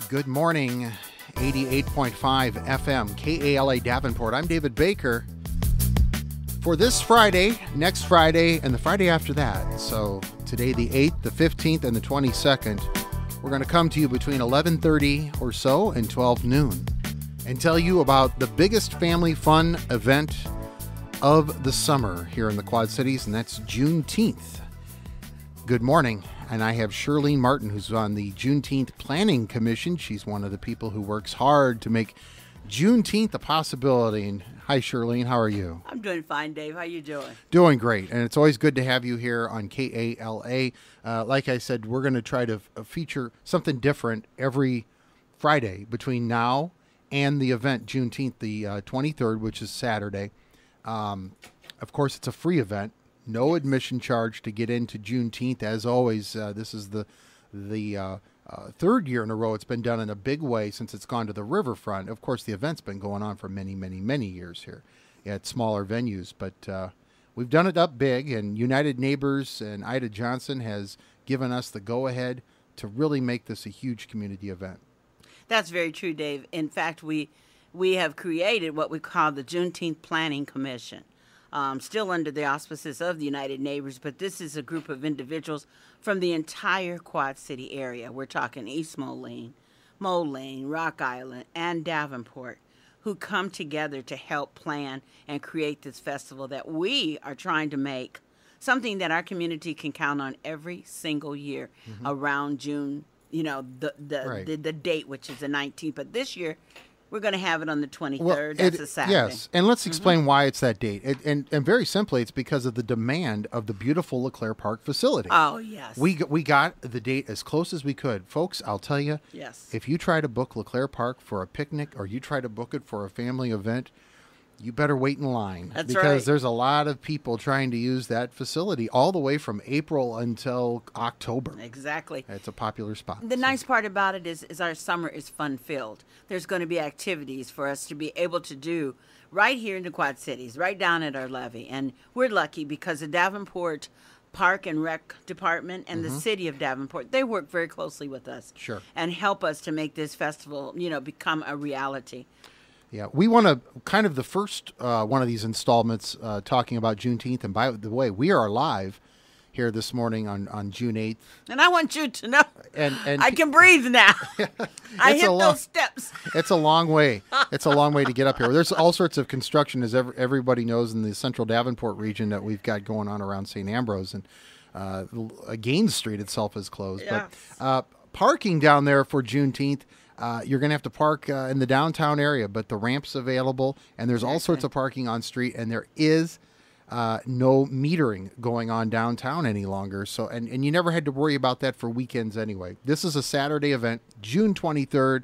Good morning, 88.5 FM, KALA Davenport. I'm David Baker. For this Friday, next Friday, and the Friday after that, so today the 8th, the 15th, and the 22nd, we're going to come to you between 11:30 or so and 12 noon and tell you about the biggest family fun event of the summer here in the Quad Cities, and that's Juneteenth. Good morning. And I have Shirleen Martin, who's on the Juneteenth Planning Commission. She's one of the people who works hard to make Juneteenth a possibility. And hi, Shirleen. How are you? I'm doing fine, Dave. How you doing? Doing great. And it's always good to have you here on KALA. Like I said, we're going to try to feature something different every Friday between now and the event, Juneteenth, the 23rd, which is Saturday. Of course, it's a free event. No admission charge to get into Juneteenth. As always, this is the third year in a row it's been done in a big way since it's gone to the riverfront. Of course, the event's been going on for many, many, many years here at smaller venues. But we've done it up big, and United Neighbors and Ida Johnson has given us the go-ahead to really make this a huge community event. That's very true, Dave. In fact, we have created what we call the Juneteenth Planning Commission. Still under the auspices of the United Neighbors, but this is a group of individuals from the entire Quad City area. We're talking East Moline, Rock Island, and Davenport, who come together to help plan and create this festival that we are trying to make something that our community can count on every single year around June, the date, which is the 19th. But this year, we're going to have it on the 23rd. Well, that's a Saturday. Yes, and let's explain why it's that date. And very simply, it's because of the demand of the beautiful LeClaire Park facility. Oh, yes. We got the date as close as we could. Folks, I'll tell you, yes, if you try to book LeClaire Park for a picnic or you try to book it for a family event, you better wait in line. That's because right. There's a lot of people trying to use that facility all the way from April until October. Exactly. It's a popular spot. The nice part about it is our summer is fun-filled. There's going to be activities for us to be able to do right here in the Quad Cities, right down at our levee. And we're lucky because the Davenport Park and Rec Department and the city of Davenport, they work very closely with us. Sure. And help us to make this festival, become a reality. Yeah, we want to kind of the first one of these installments talking about Juneteenth. And by the way, we are live here this morning on June 8th. And I want you to know and I can breathe now. I hit those steps. It's a long way. It's a long way to get up here. There's all sorts of construction, as everybody knows, in the central Davenport region that we've got going on around St. Ambrose. And Gaines Street itself is closed. Yes. But parking down there for Juneteenth, you're going to have to park in the downtown area, but the ramp's available, and there's all sorts of parking on street, and there is no metering going on downtown any longer. So, and you never had to worry about that for weekends anyway. This is a Saturday event, June 23rd.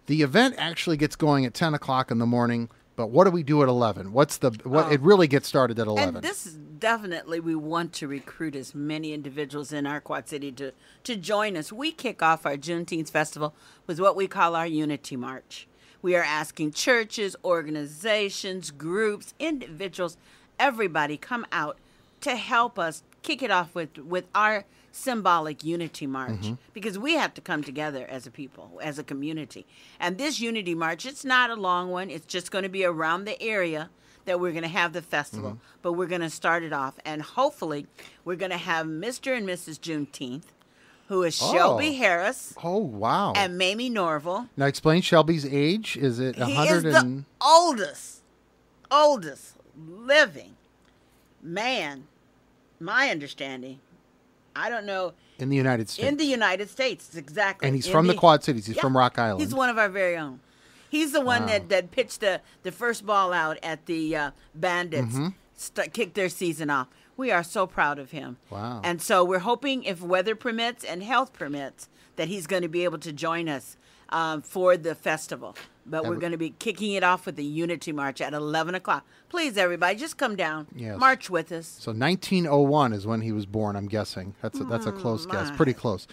The event actually gets going at 10 o'clock in the morning, but what do we do at 11? It really gets started at 11. And this is definitely, we want to recruit as many individuals in our Quad City to join us. We kick off our Juneteenth Festival with what we call our Unity March. We are asking churches, organizations, groups, individuals, everybody come out to help us kick it off with our symbolic Unity March, because we have to come together as a people, as a community. And this Unity March, it's not a long one. It's just going to be around the area that we're going to have the festival. But we're going to start it off, and hopefully we're going to have Mr. and Mrs. Juneteenth, who is Shelby Harris. Oh, wow. And Mamie Norville. Now explain Shelby's age. Is it 100? He is the oldest living man, my understanding. I don't know. In the United States. In the United States, exactly. And he's from the Quad Cities. He's from Rock Island. He's one of our very own. He's the one that pitched the first ball out at the Bandits, kicked their season off. We are so proud of him. Wow. And so we're hoping, if weather permits and health permits, that he's going to be able to join us for the festival. But we're going to be kicking it off with the Unity March at 11 o'clock. Please, everybody, just come down. Yes. March with us. So 1901 is when he was born, I'm guessing. That's a close guess. Pretty close.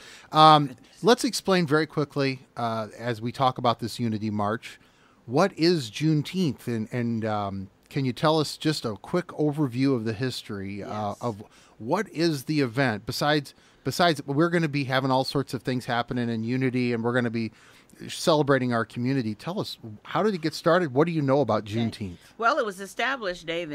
Let's explain very quickly, as we talk about this Unity March, what is Juneteenth? And can you tell us just a quick overview of the history of what is the event, besides besides, we're going to be having all sorts of things happening in Unity, and we're going to be celebrating our community. Tell us, how did it get started? What do you know about Juneteenth? Well, it was established, Dave,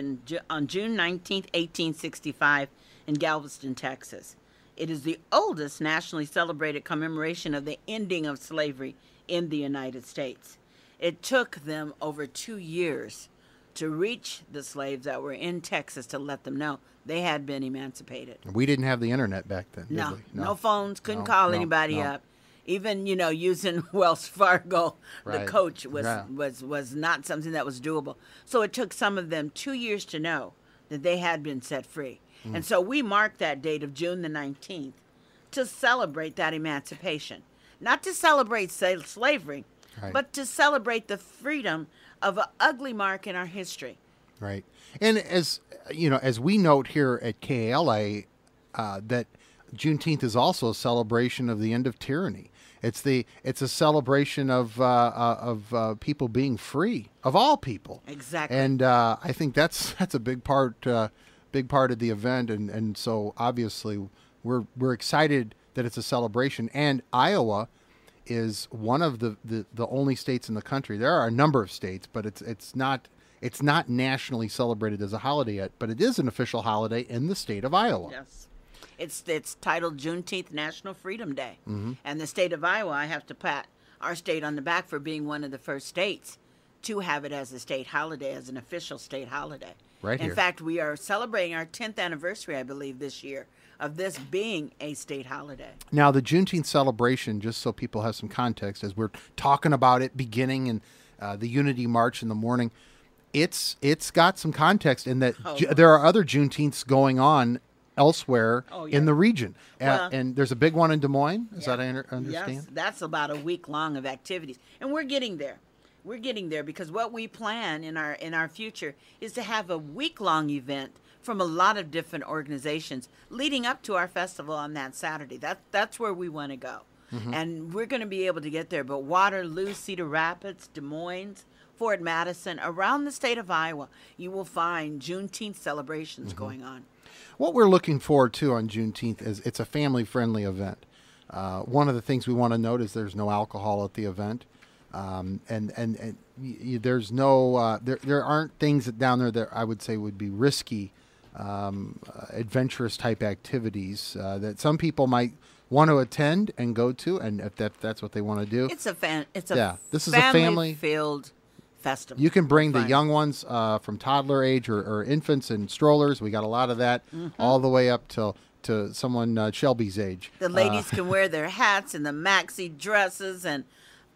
on June 19th, 1865 in Galveston, Texas. It is the oldest nationally celebrated commemoration of the ending of slavery in the United States. It took them over 2 years to reach the slaves that were in Texas to let them know they had been emancipated. We didn't have the internet back then, did No, we? no phones, couldn't call anybody up. Even, using Wells Fargo, the coach was not something that was doable. So it took some of them 2 years to know that they had been set free. And so we marked that date of June the 19th to celebrate that emancipation. Not to celebrate slavery, but to celebrate the freedom of an ugly mark in our history. Right. And as we note here at KALA, that Juneteenth is also a celebration of the end of tyranny. It's a celebration of people being free, of all people. Exactly. And I think that's a big part of the event, and so obviously we're excited that it's a celebration. And Iowa is one of the only states in the country. There are a number of states, but it's not nationally celebrated as a holiday yet, but it is an official holiday in the state of Iowa. Yes. It's titled Juneteenth National Freedom Day. And the state of Iowa, I have to pat our state on the back for being one of the first states to have it as a state holiday, as an official state holiday. Right here. In fact, we are celebrating our 10th anniversary, I believe, this year of this being a state holiday. Now, the Juneteenth celebration, just so people have some context, as we're talking about it beginning in the Unity March in the morning, it's got some context in that there are other Juneteenths going on elsewhere in the region. And there's a big one in Des Moines, is that I understand? Yes, that's about a week long of activities. And we're getting there. We're getting there because what we plan in our future is to have a week-long event from a lot of different organizations leading up to our festival on that Saturday. That's where we want to go. And we're going to be able to get there. But Waterloo, Cedar Rapids, Des Moines, Fort Madison, around the state of Iowa, you will find Juneteenth celebrations going on. What we're looking forward to on Juneteenth is it's a family-friendly event. One of the things we want to note is there's no alcohol at the event. And there's no there aren't things down there that I would say would be risky, adventurous type activities that some people might want to attend and go to, and if that's what they want to do. It's a this is a family-filled festival. You can bring the young ones from toddler age or infants and strollers. We got a lot of that all the way up to someone Shelby's age. The ladies can wear their hats and the maxi dresses and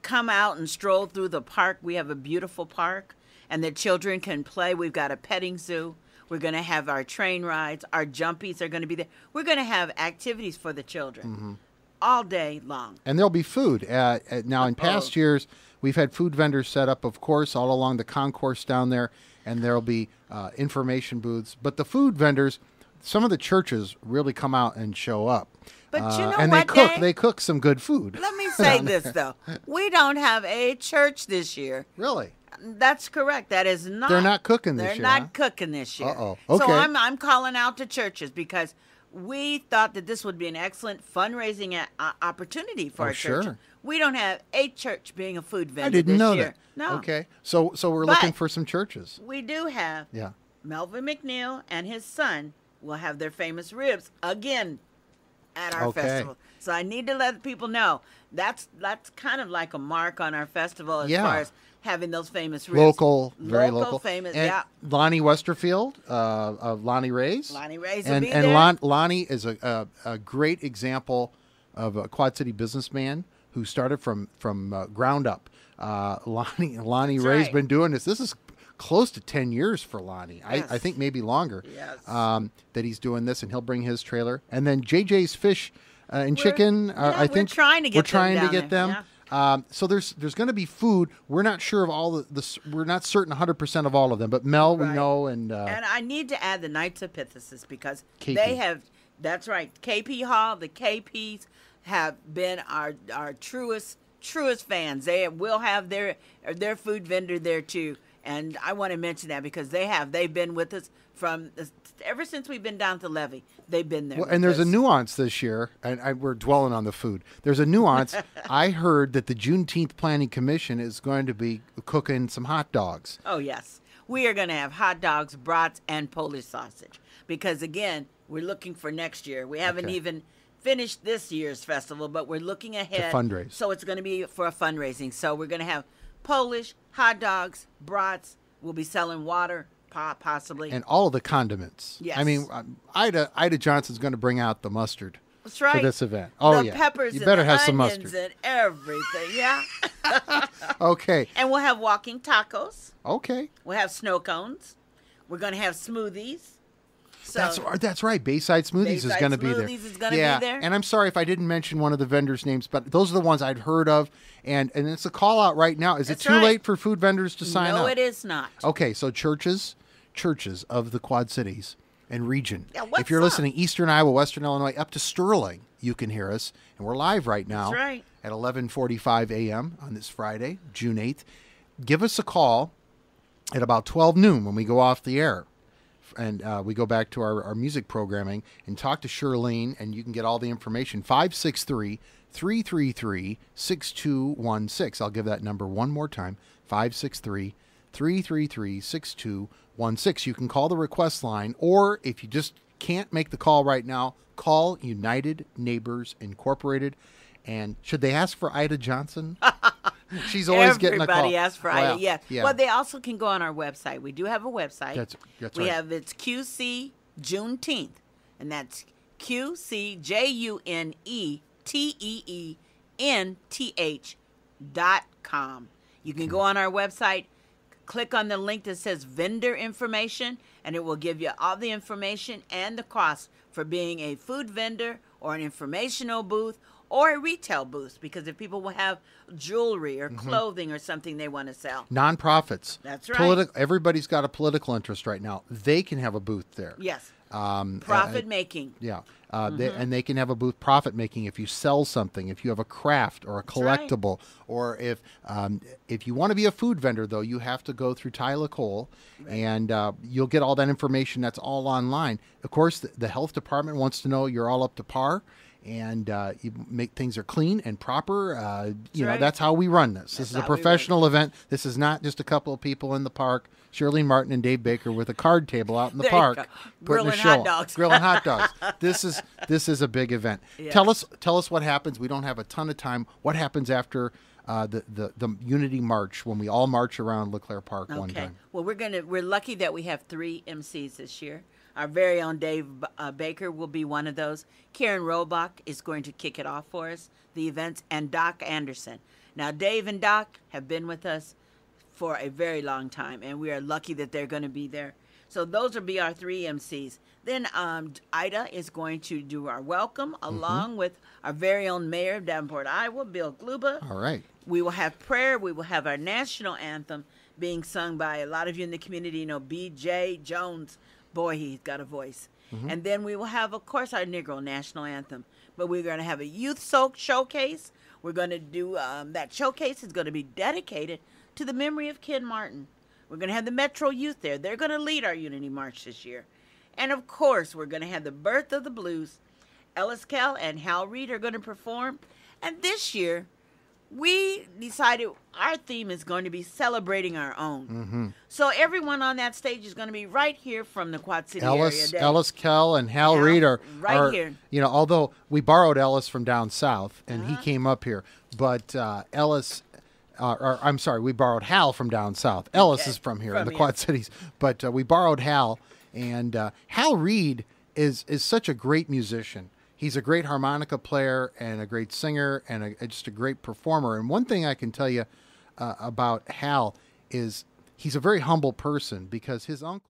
come out and stroll through the park. We have a beautiful park, and the children can play. We've got a petting zoo. We're going to have our train rides. Our jumpies are going to be there. We're going to have activities for the children all day long. And there'll be food. Now, in past years, we've had food vendors set up, of course, all along the concourse down there, and there'll be information booths. But the food vendors, some of the churches really come out and show up. But you know and what, they cook some good food. Let me say this, though. We don't have a church this year. Really? That's correct. That is not. They're not cooking this year. They're not cooking this year. Uh-oh. Okay. So I'm calling out to churches because we thought that this would be an excellent fundraising opportunity for our church. Sure. We don't have a church being a food vendor I didn't know year. that. No. Okay. So we're looking for some churches. We do have. Yeah. Melvin McNeil and his son will have their famous ribs again at our festival. So I need to let people know that's kind of like a mark on our festival as far as having those famous ribs. Very local. Famous, and Lonnie Westerfield of Lonnie Ray's. Lonnie Ray's will be there. Lonnie is a great example of a Quad City businessman who started from ground up. Lonnie Ray's been doing this. This is close to 10 years for Lonnie. Yes. I think maybe longer. Yes. That he's doing this, and he'll bring his trailer. And then JJ's Fish and Chicken. I think we're trying to get them. Yeah. So there's going to be food. We're not sure of all we're not certain 100% of all of them, but Mel we know, and I need to add the Knights of Pythias because KP. they have. That's right, KP Hall. The KPs have been our truest fans. They will have their food vendor there too, and I want to mention that because they've been with us ever since we've been down to Levee, they've been there. Well, and there's a nuance this year, and we're dwelling on the food. There's a nuance. I heard that the Juneteenth Planning Commission is going to be cooking some hot dogs. Oh, yes. We are going to have hot dogs, brats, and Polish sausage. Because, again, we're looking for next year. We haven't even finished this year's festival, but we're looking ahead. To fundraise. So it's going to be for a fundraising. So we're going to have Polish, hot dogs, brats. We'll be selling water, possibly. And all of the condiments. Yes. I mean, Ida Johnson's going to bring out the mustard. That's right. For this event. Oh, the yeah. peppers You and better the have some onions mustard. and everything, yeah. Okay. And we'll have walking tacos. Okay. We'll have snow cones. We're going to have smoothies. So That's right. Bayside Smoothies is going to be there. Smoothies is going to be there. And I'm sorry if I didn't mention one of the vendors' names, but those are the ones I'd heard of. And it's a call out right now. Is That's it too right. late for food vendors to sign up? No, it is not. Okay, so churches of the Quad Cities and region. Yeah, what's if you're up? listening Eastern Iowa, Western Illinois, up to Sterling, you can hear us. And we're live right now That's right. at 11:45 a.m. on this Friday, June 8th. Give us a call at about 12 noon when we go off the air. And we go back to our music programming and talk to Shirleen, and you can get all the information. 563-333-6216. I'll give that number one more time. 563-333-6216. You can call the request line, or if you just can't make the call right now, call United Neighbors Incorporated. And should they ask for Ida Johnson? She's always getting a call. Everybody asks for Ida, yes. Yeah. Well, they also can go on our website. We do have a website. That's we right. have, it's QC Juneteenth, and that's QCJUNETEENTH.com. You can go on our website, click on the link that says vendor information, and it will give you all the information and the cost for being a food vendor or an informational booth or a retail booth, because if people will have jewelry or clothing or something they want to sell. Nonprofits. That's right. Everybody's got a political interest right now. They can have a booth there. Yes. Profit making. Yeah. They can have a booth profit making if you sell something, if you have a craft or a collectible, or if you want to be a food vendor, though, you have to go through Tyler Cole, and you'll get all that information. That's all online. Of course, the health department wants to know you're all up to par. And you make things are clean and proper. That's how we run this. This is a professional event. This is not just a couple of people in the park, Shirleen Martin and Dave Baker with a card table out in the park, putting a show on. Grilling hot dogs. This is a big event. Yeah. Tell us what happens. We don't have a ton of time. What happens after the Unity March, when we all march around LeClaire Park one time? Well, we're lucky that we have 3 MCs this year. Our very own Dave Baker will be one of those. Karen Robach is going to kick it off for us, the events, and Doc Anderson. Now, Dave and Doc have been with us for a very long time, and we are lucky that they're going to be there. So those will be our 3 MCs. Then Ida is going to do our welcome, along with our very own mayor of Davenport, Iowa, Bill Gluba. All right. We will have prayer. We will have our national anthem being sung by a lot of you in the community. You know, B.J. Jones. Boy, he's got a voice. And then we will have, of course, our Negro national anthem. But we're going to have a youth showcase. We're going to do that showcase is going to be dedicated to the memory of Ken Martin. We're going to have the Metro Youth there. They're going to lead our Unity March this year. And, of course, we're going to have the Birth of the Blues. Ellis Kell and Hal Reed are going to perform. And this year, we decided our theme is going to be celebrating our own. So everyone on that stage is going to be right here from the Quad City area. Ellis Kell and Hal Reed are here. You know, although we borrowed Ellis from down south and he came up here, but we borrowed Hal from down south. Ellis is from here in the Quad Cities, but we borrowed Hal, and Hal Reed is such a great musician. He's a great harmonica player and a great singer and just a great performer. And one thing I can tell you about Hal is he's a very humble person, because his uncle